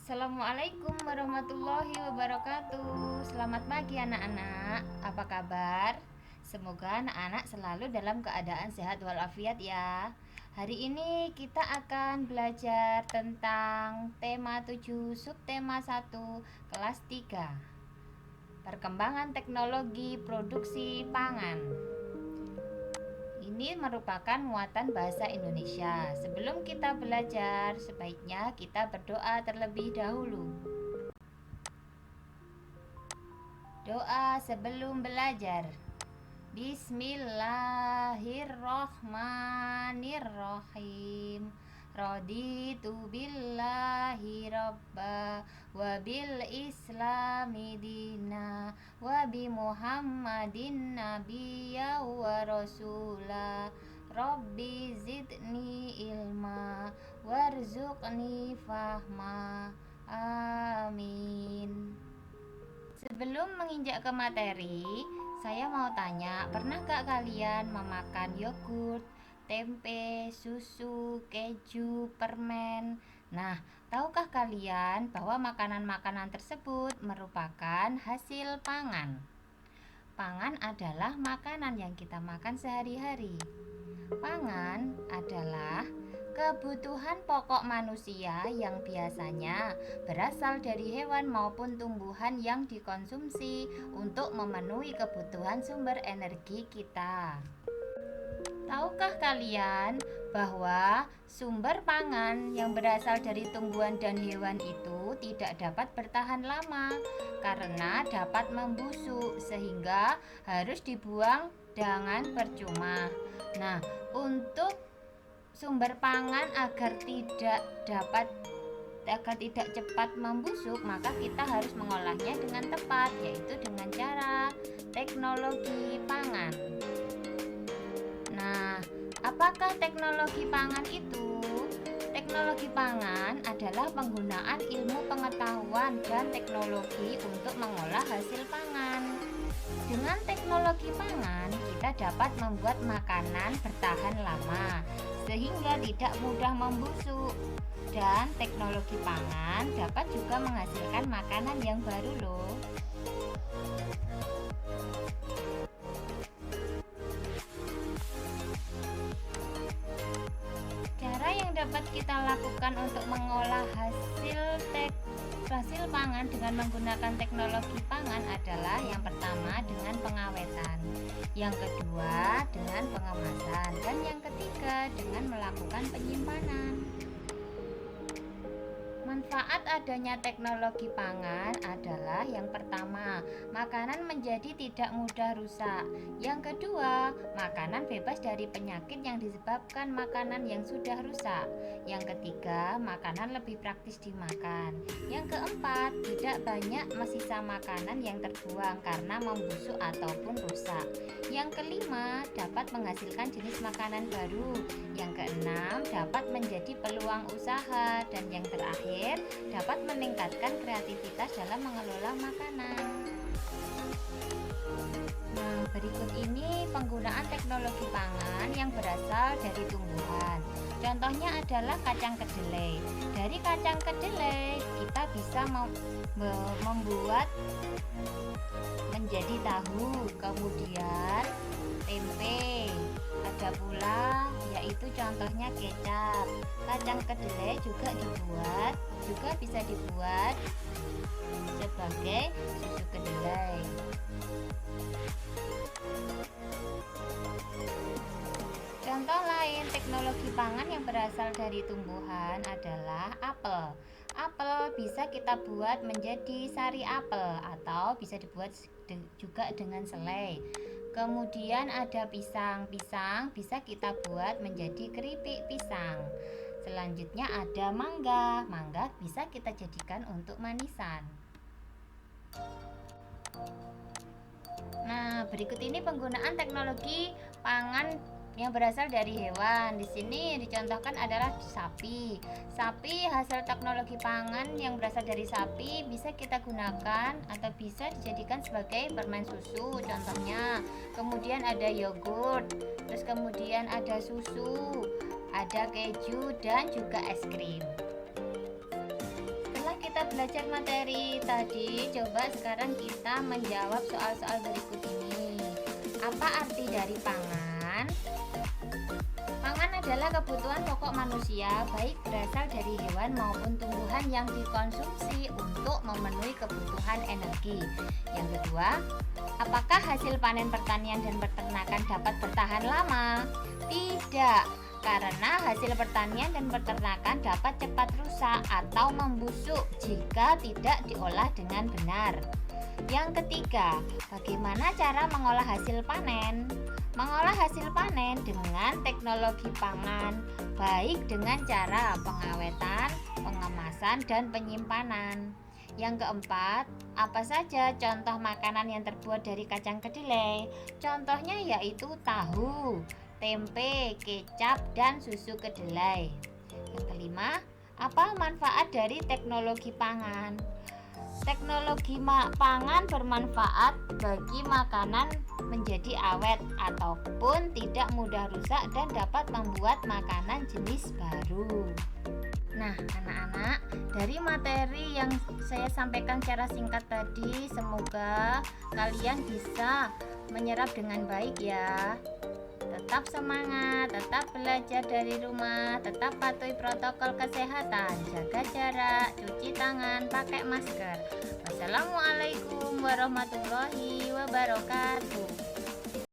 Assalamualaikum warahmatullahi wabarakatuh. Selamat pagi anak-anak. Apa kabar? Semoga anak-anak selalu dalam keadaan sehat walafiat ya. Hari ini kita akan belajar tentang tema 7 subtema 1 kelas 3. Perkembangan teknologi produksi pangan. Ini merupakan muatan bahasa Indonesia. Sebelum kita belajar, sebaiknya kita berdoa terlebih dahulu. Doa sebelum belajar. Bismillahirrohmanirrohim. Raditu billahi robba wa bil islami dina wa bi muhammadin nabiyya wa rasula. Rabbi zidni ilma warzuqni fahma. Amin. Sebelum menginjak ke materi, saya mau tanya, pernah gak kalian memakan yogurt, tempe, susu, keju, permen? Nah, tahukah kalian bahwa makanan-makanan tersebut merupakan hasil pangan? Pangan adalah makanan yang kita makan sehari-hari. Pangan adalah kebutuhan pokok manusia yang biasanya berasal dari hewan maupun tumbuhan yang dikonsumsi untuk memenuhi kebutuhan sumber energi kita. Tahukah kalian bahwa sumber pangan yang berasal dari tumbuhan dan hewan itu tidak dapat bertahan lama karena dapat membusuk sehingga harus dibuang dengan percuma. Nah, untuk sumber pangan agar tidak cepat membusuk, maka kita harus mengolahnya dengan tepat, yaitu dengan cara teknologi pangan. Nah, apakah teknologi pangan itu? Teknologi pangan adalah penggunaan ilmu pengetahuan dan teknologi untuk mengolah hasil pangan. Dengan teknologi pangan, kita dapat membuat makanan bertahan lama sehingga tidak mudah membusuk. Dan teknologi pangan dapat juga menghasilkan makanan yang baru loh. Cara yang dapat kita lakukan untuk mengolah hasil pangan dengan menggunakan teknologi pangan adalah yang pertama dengan pengawetan, yang kedua dengan pengemasan, dan yang ketiga dengan melakukan penyimpanan. Manfaat adanya teknologi pangan adalah yang pertama, makanan menjadi tidak mudah rusak. Yang kedua, makanan bebas dari penyakit yang disebabkan makanan yang sudah rusak. Yang ketiga, makanan lebih praktis dimakan. Yang keempat, tidak banyak sisa makanan yang terbuang karena membusuk ataupun rusak. Yang kelima, dapat menghasilkan jenis makanan baru. Yang keenam, dapat menjadi peluang usaha. Dan yang terakhir, dapat meningkatkan kreativitas dalam mengelola makanan. Nah, berikut ini penggunaan teknologi pangan yang berasal dari tumbuhan. Contohnya adalah kacang kedelai. Dari kacang kedelai kita bisa membuat menjadi tahu, kemudian tempe, ada pula yaitu contohnya kecap. Kacang kedelai juga bisa dibuat sebagai susu kedelai. Contoh lain teknologi pangan yang berasal dari tumbuhan adalah apel. Apel bisa kita buat menjadi sari apel atau bisa dibuat juga dengan selai. Kemudian ada pisang. Pisang bisa kita buat menjadi keripik pisang. Selanjutnya ada mangga. Mangga bisa kita jadikan untuk manisan. Nah, berikut ini penggunaan teknologi pangan yang berasal dari hewan. Di sini dicontohkan adalah sapi. Sapi hasil teknologi pangan yang berasal dari sapi bisa kita gunakan atau bisa dijadikan sebagai permen susu contohnya. Kemudian ada yogurt, terus kemudian ada susu, ada keju dan juga es krim. Setelah kita belajar materi tadi, coba sekarang kita menjawab soal-soal berikut ini. Apa arti dari pangan? Pangan adalah kebutuhan pokok manusia, baik berasal dari hewan maupun tumbuhan yang dikonsumsi untuk memenuhi kebutuhan energi. Yang kedua, apakah hasil panen pertanian dan peternakan dapat bertahan lama? Tidak, karena hasil pertanian dan peternakan dapat cepat rusak atau membusuk jika tidak diolah dengan benar. Yang ketiga, bagaimana cara mengolah hasil panen? Mengolah hasil panen dengan teknologi pangan, baik dengan cara pengawetan, pengemasan, dan penyimpanan. Yang keempat, apa saja contoh makanan yang terbuat dari kacang kedelai? Contohnya yaitu tahu, tempe, kecap, dan susu kedelai. Yang kelima, apa manfaat dari teknologi pangan? Teknologi pangan bermanfaat bagi makanan menjadi awet ataupun tidak mudah rusak dan dapat membuat makanan jenis baru. Nah, anak-anak, dari materi yang saya sampaikan secara singkat tadi, semoga kalian bisa menyerap dengan baik ya. Tetap semangat, tetap belajar dari rumah, tetap patuhi protokol kesehatan, jaga jarak, cuci tangan, pakai masker. Wassalamualaikum warahmatullahi wabarakatuh.